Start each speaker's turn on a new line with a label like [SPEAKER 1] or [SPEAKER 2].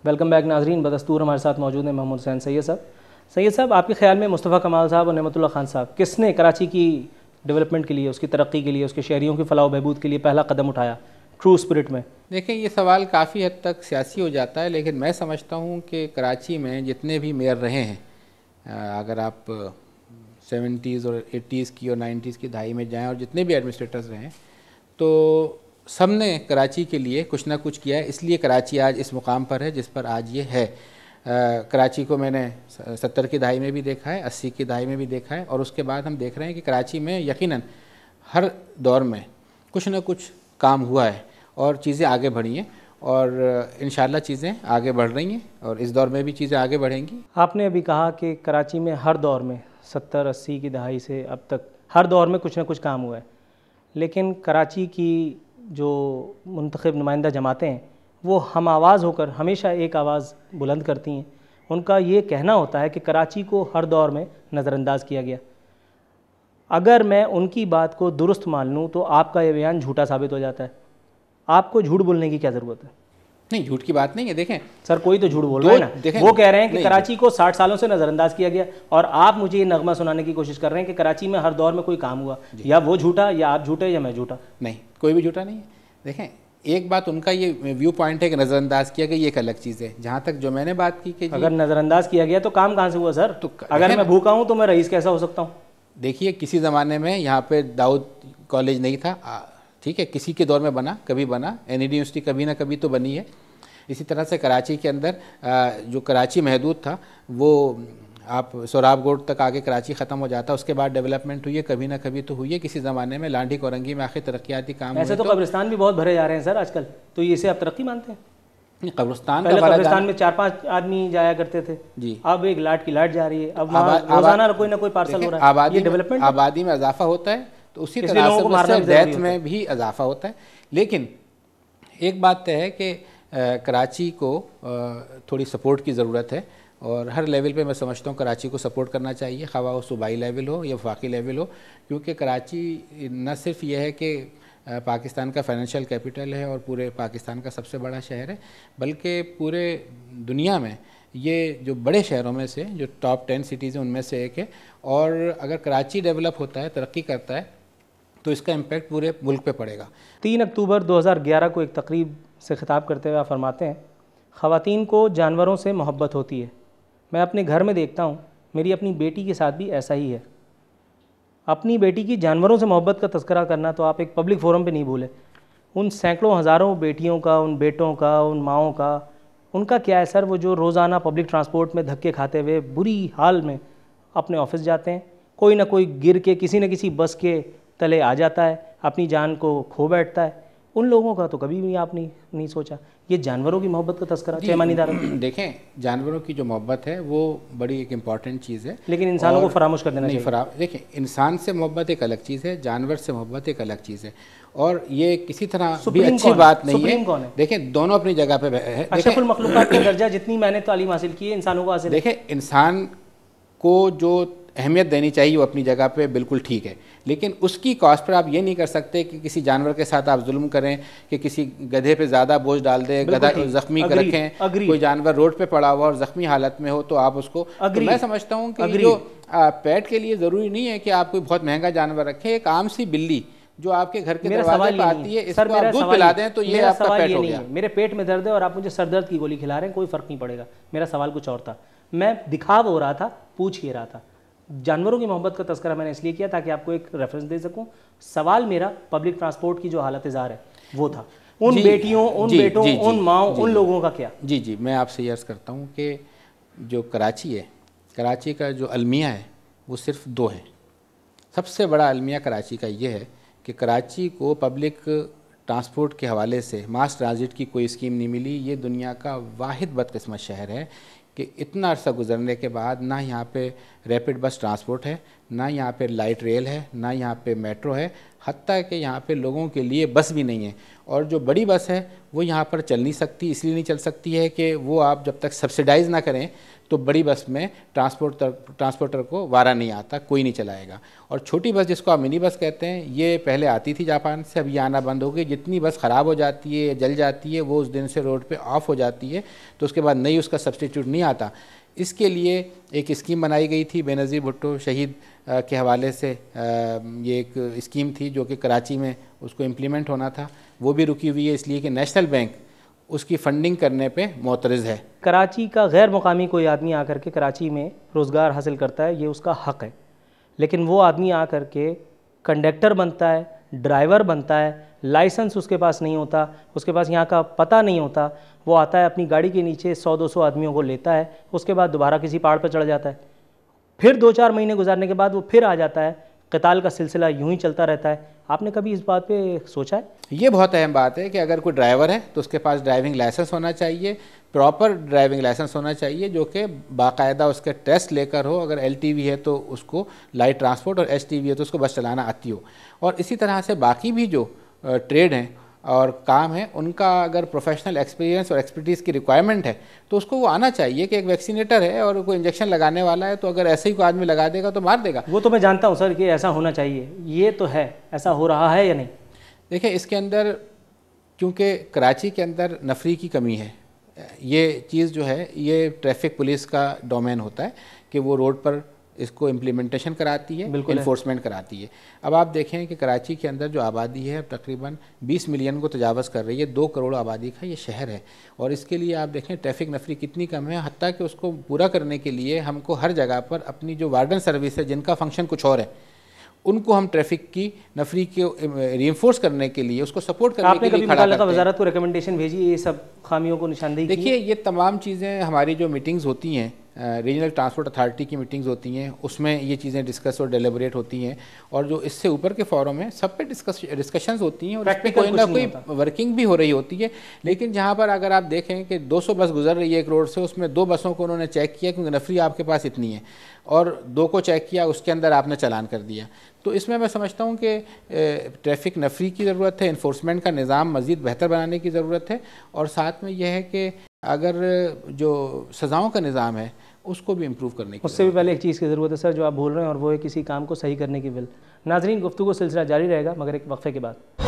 [SPEAKER 1] Welcome back नाजरीन। बदस्तूर हमारे साथ मौजूद हैं मोहम्मद हुसैन सैयद साहब। सैयद साहब, आपके ख्याल में मुस्तफ़ा कमाल साहब और नेमतुल्लाह खान साहब किसने कराची की डेवलपमेंट के लिए, उसकी तरक्की के लिए, उसके शहरियों की फलाह बहबूद के लिए पहला कदम उठाया ट्रू स्पिरिट में?
[SPEAKER 2] देखें, ये सवाल काफ़ी हद तक सियासी हो जाता है, लेकिन मैं समझता हूँ कि कराची में जितने भी मेयर रहे हैं, अगर आप 70s और 80s की और 90s की दहाई में जाएं और जितने भी एडमिनिस्ट्रेटर्स रहे हैं, तो सब ने कराची के लिए कुछ ना कुछ किया है। इसलिए कराची आज इस मुकाम पर है जिस पर आज ये है। कराची को मैंने 70 की दहाई में भी देखा है, 80 की दहाई में भी देखा है, और उसके बाद हम देख रहे हैं कि कराची में यकीनन हर दौर में कुछ ना कुछ काम हुआ है और चीज़ें आगे बढ़ी हैं, और इंशाल्लाह चीज़ें आगे बढ़ रही हैं और इस दौर में भी चीज़ें आगे बढ़ेंगी।
[SPEAKER 1] आपने अभी कहा कि कराची में हर दौर में 70-80 की दहाई से अब तक हर दौर में कुछ ना कुछ काम हुआ है, लेकिन कराची की जो मुंतखब नुमाइंदा जमातें हैं वो हम आवाज़ होकर हमेशा एक आवाज़ बुलंद करती हैं। उनका ये कहना होता है कि कराची को हर दौर में नज़रअंदाज किया गया। अगर मैं उनकी बात को दुरुस्त मान लूँ तो आपका ये बयान झूठा साबित हो जाता है। आपको झूठ बोलने की क्या ज़रूरत है?
[SPEAKER 2] नहीं, झूठ की बात नहीं है। देखें
[SPEAKER 1] सर, कोई तो झूठ बोल रहा है ना। वो कह रहे हैं कि कराची को 60 सालों से नज़रअंदाज किया गया, और आप मुझे ये नगमा सुनाने की कोशिश कर रहे हैं कि कराची में हर दौर में कोई काम हुआ। या वो झूठा, या आप झूठे, या मैं झूठा।
[SPEAKER 2] नहीं, कोई भी झूठा नहीं है। देखें, एक बात उनका ये व्यू पॉइंट है कि नज़रअंदाज किया गया, ये एक अलग चीज़ है। जहाँ तक जो मैंने बात की कि
[SPEAKER 1] अगर नज़रअंदाज किया गया तो काम कहाँ से हुआ सर? तो अगर मैं भूखा हूँ तो मैं रईस कैसा हो सकता हूँ?
[SPEAKER 2] देखिए, किसी ज़माने में यहाँ पे दाऊद कॉलेज नहीं था, ठीक है, किसी के दौर में बना, कभी बना। NED यूनिवर्सिटी कभी ना कभी तो बनी है। इसी तरह से कराची के अंदर जो कराची महदूद था वो आप सोराब गोड तक आगे कराची ख़त्म हो जाता, उसके बाद डेवलपमेंट हुई है, कभी ना कभी तो हुई है। किसी ज़माने में लांडी कोरंगी में आखिर तरक्याती काम
[SPEAKER 1] ऐसे तो कब्रिस्तान भी बहुत भरे जा रहे हैं सर आजकल, तो ये इसे आप तरक्की मानते हैं?
[SPEAKER 2] कब्रिस्तान
[SPEAKER 1] में 4-5 आदमी जाया करते थे जी, अब एक लाट की लाट जा रही है। अब रोजाना कोई ना कोई पार्सल हो रहा है। डेवलपमेंट,
[SPEAKER 2] आबादी में इजाफा होता है तो उसी तरह से डेथ में भी इजाफा होता है। लेकिन एक बात तय है कि कराची को थोड़ी सपोर्ट की ज़रूरत है, और हर लेवल पे मैं समझता हूँ कराची को सपोर्ट करना चाहिए, ख़वाह वो सूबाई लेवल हो या वफाकी लेवल हो, क्योंकि कराची न सिर्फ ये है कि पाकिस्तान का फाइनेंशियल कैपिटल है और पूरे पाकिस्तान का सबसे बड़ा शहर है, बल्कि पूरे दुनिया में ये जो बड़े शहरों में से, जो टॉप 10 सिटीज़ हैं उनमें से एक है। और अगर कराची डेवलप होता है, तरक्की करता है, तो इसका इम्पैक्ट पूरे मुल्क पे पड़ेगा।
[SPEAKER 1] 3 अक्टूबर 2011 को एक तकरीब से खिताब करते हुए आप फरमाते हैं, ख़वातीन को जानवरों से मोहब्बत होती है। मैं अपने घर में देखता हूँ, मेरी अपनी बेटी के साथ भी ऐसा ही है। अपनी बेटी की जानवरों से मोहब्बत का तज़किरा करना तो आप एक पब्लिक फोरम पे नहीं भूले। उन सैकड़ों हज़ारों बेटियों का, उन बेटों का, उन माओं का, उनका क्या है सर? वो जो रोज़ाना पब्लिक ट्रांसपोर्ट में धक्के खाते हुए बुरी हाल में अपने ऑफिस जाते हैं, कोई ना कोई गिर के किसी न किसी बस के तले आ जाता है, अपनी जान को खो बैठता है। उन लोगों का तो कभी भी आपने नहीं सोचा। ये जानवरों की मोहब्बत का तस्करा चैमानीदार।
[SPEAKER 2] देखें, जानवरों की जो मोहब्बत है वो बड़ी एक इम्पॉर्टेंट चीज़ है,
[SPEAKER 1] लेकिन इंसानों को फरामोश कर देना चाहिए।
[SPEAKER 2] देखें, इंसान से मोहब्बत एक अलग चीज़ है, जानवर से मोहब्बत एक अलग चीज़ है, और ये किसी तरह भी अच्छी बात नहीं है। देखें, दोनों अपनी जगह पे है।
[SPEAKER 1] अशरफुल मखलूकात का दर्जा जितनी मैंने तालीम हासिल की है, इंसानों को हासिल।
[SPEAKER 2] देखें, इंसान को जो अहमियत देनी चाहिए वो अपनी जगह पे बिल्कुल ठीक है, लेकिन उसकी कॉस्ट पर आप ये नहीं कर सकते कि किसी जानवर के साथ आप जुल्म करें, कि किसी गधे पे ज़्यादा बोझ डाल दें, गधा ज़ख्मी कर रखें, कोई जानवर रोड पे पड़ा हुआ और ज़ख्मी हालत में हो तो आप उसको। तो मैं समझता हूँ कि जो पेट के लिए ज़रूरी नहीं है कि आप कोई बहुत महंगा जानवर रखें। एक आम सी बिल्ली जो आपके घर के दरवाजे पे आती है, इसको आप दूध पिला दें तो ये आपका पेट हो गया।
[SPEAKER 1] मेरे पेट में दर्द है और आप मुझे सर दर्द की गोली खिला रहे हैं, कोई फ़र्क नहीं पड़ेगा। मेरा सवाल कुछ और था, मैं दिखाव हो रहा था, पूछ ही रहा था। जानवरों की मोहब्बत का तस्करा मैंने इसलिए किया ताकि आपको एक रेफरेंस दे सकूं। सवाल मेरा पब्लिक ट्रांसपोर्ट की जो हालत ज़ार है वो था। उन बेटियों, उन बेटों, उन माओं, उन लोगों का क्या?
[SPEAKER 2] जी, मैं आपसे ये अर्ज़ करता हूँ कि जो कराची है, कराची का जो अलमिया है वो सिर्फ 2 है। सबसे बड़ा अलमिया कराची का ये है कि कराची को पब्लिक ट्रांसपोर्ट के हवाले से मास ट्रांजिट की कोई स्कीम नहीं मिली। ये दुनिया का वाहिद बदकिस्मत शहर है कि इतना अरसा गुजरने के बाद ना यहाँ पे रैपिड बस ट्रांसपोर्ट है, ना यहाँ पे लाइट रेल है, ना यहाँ पे मेट्रो है, हत्ता कि यहाँ पे लोगों के लिए बस भी नहीं है। और जो बड़ी बस है वो यहाँ पर चल नहीं सकती, इसलिए नहीं चल सकती है कि वो आप जब तक सब्सिडाइज़ ना करें तो बड़ी बस में ट्रांसपोर्टर को वारा नहीं आता, कोई नहीं चलाएगा। और छोटी बस जिसको आप मिनी बस कहते हैं, ये पहले आती थी जापान से, अब ये आना बंद हो गई। जितनी बस ख़राब हो जाती है, जल जाती है, वो उस दिन से रोड पे ऑफ हो जाती है, तो उसके बाद नई उसका सब्स्टिट्यूट नहीं आता। इसके लिए एक स्कीम बनाई गई थी, बेनज़ीर भुट्टो शहीद के हवाले से ये एक स्कीम थी जो कि कराची में उसको इम्प्लीमेंट होना था, वो भी रुकी हुई है इसलिए कि नेशनल बैंक उसकी फंडिंग करने पे मोतरज़ है।
[SPEAKER 1] कराची का गैर मुकामी कोई आदमी आकर के कराची में रोज़गार हासिल करता है, ये उसका हक़ है, लेकिन वो आदमी आकर के कंडक्टर बनता है, ड्राइवर बनता है, लाइसेंस उसके पास नहीं होता, उसके पास यहाँ का पता नहीं होता, वो आता है अपनी गाड़ी के नीचे 100-200 आदमियों को लेता है, उसके बाद दोबारा किसी पहाड़ पर चढ़ जाता है, फिर 2-4 महीने गुजारने के बाद वो फिर आ जाता है। क़िताल का सिलसिला यूं ही चलता रहता है। आपने कभी इस बात पे सोचा है?
[SPEAKER 2] ये बहुत अहम बात है कि अगर कोई ड्राइवर है तो उसके पास ड्राइविंग लाइसेंस होना चाहिए, प्रॉपर ड्राइविंग लाइसेंस होना चाहिए जो कि बाकायदा उसके टेस्ट लेकर हो। अगर LTV है तो उसको लाइट ट्रांसपोर्ट, और HTV है तो उसको बस चलाना आती हो। और इसी तरह से बाकी भी जो ट्रेड हैं और काम है, उनका अगर प्रोफेशनल एक्सपीरियंस और एक्सपर्टीज़ की रिक्वायरमेंट है तो उसको वो आना चाहिए कि एक वैक्सीनेटर है और कोई इंजेक्शन लगाने वाला है, तो अगर ऐसे ही कोई आदमी लगा देगा तो मार देगा।
[SPEAKER 1] वो तो मैं जानता हूँ सर कि ऐसा होना चाहिए, ये तो है, ऐसा हो रहा है या नहीं?
[SPEAKER 2] देखिए, इसके अंदर क्योंकि कराची के अंदर नफरी की कमी है, ये चीज़ जो है ये ट्रैफिक पुलिस का डोमेन होता है कि वो रोड पर इसको इम्प्लीमेंटेशन कराती है, इन्फोर्समेंट कराती है। अब आप देखें कि कराची के अंदर जो आबादी है तकरीबन 20 मिलियन को तजावज़ कर रही है, 2 करोड़ आबादी का ये शहर है। और इसके लिए आप देखें ट्रैफिक नफरी कितनी कम है, हत्ता कि उसको पूरा करने के लिए हमको हर जगह पर अपनी जो वार्डन सर्विस है जिनका फंक्शन कुछ और है, उनको हम ट्रैफिक की नफरी को रीइंफोर्स करने के लिए, उसको सपोर्ट करने के लिए खड़ा करते हैं।
[SPEAKER 1] आपने कभी वज़ारत को रिकमेंडेशन भेजी ये सब खामियों को निशानदेही?
[SPEAKER 2] देखिए, ये तमाम चीज़ें हमारी जो मीटिंग्स होती हैं, रीजनल ट्रांसपोर्ट अथॉरिटी की मीटिंग्स होती हैं, उसमें ये चीज़ें डिस्कस और डेलिब्रेट होती हैं। और जो इससे ऊपर के फोरम है सब पे डिस्कशंस होती हैं और इस पर कोई ना कोई वर्किंग भी हो रही होती है। लेकिन जहाँ पर अगर आप देखें कि 200 बस गुजर रही है एक रोड से, उसमें 2 बसों को उन्होंने चेक किया क्योंकि नफरी आपके पास इतनी है, और 2 को चेक किया, उसके अंदर आपने चालान कर दिया। तो इसमें मैं समझता हूँ कि ट्रैफिक नफरी की ज़रूरत है, इन्फोर्समेंट का निज़ाम मज़ीद बेहतर बनाने की ज़रूरत है, और साथ में यह है कि अगर जो सज़ाओं का निज़ाम है उसको भी इम्प्रूव करने की,
[SPEAKER 1] उससे भी पहले एक चीज़ की ज़रूरत है सर जो आप बोल रहे हैं, और वो है किसी काम को सही करने की विल। नाज़रीन, गुफ्तगू सिलसिला जारी रहेगा मगर एक वक्फे के बाद।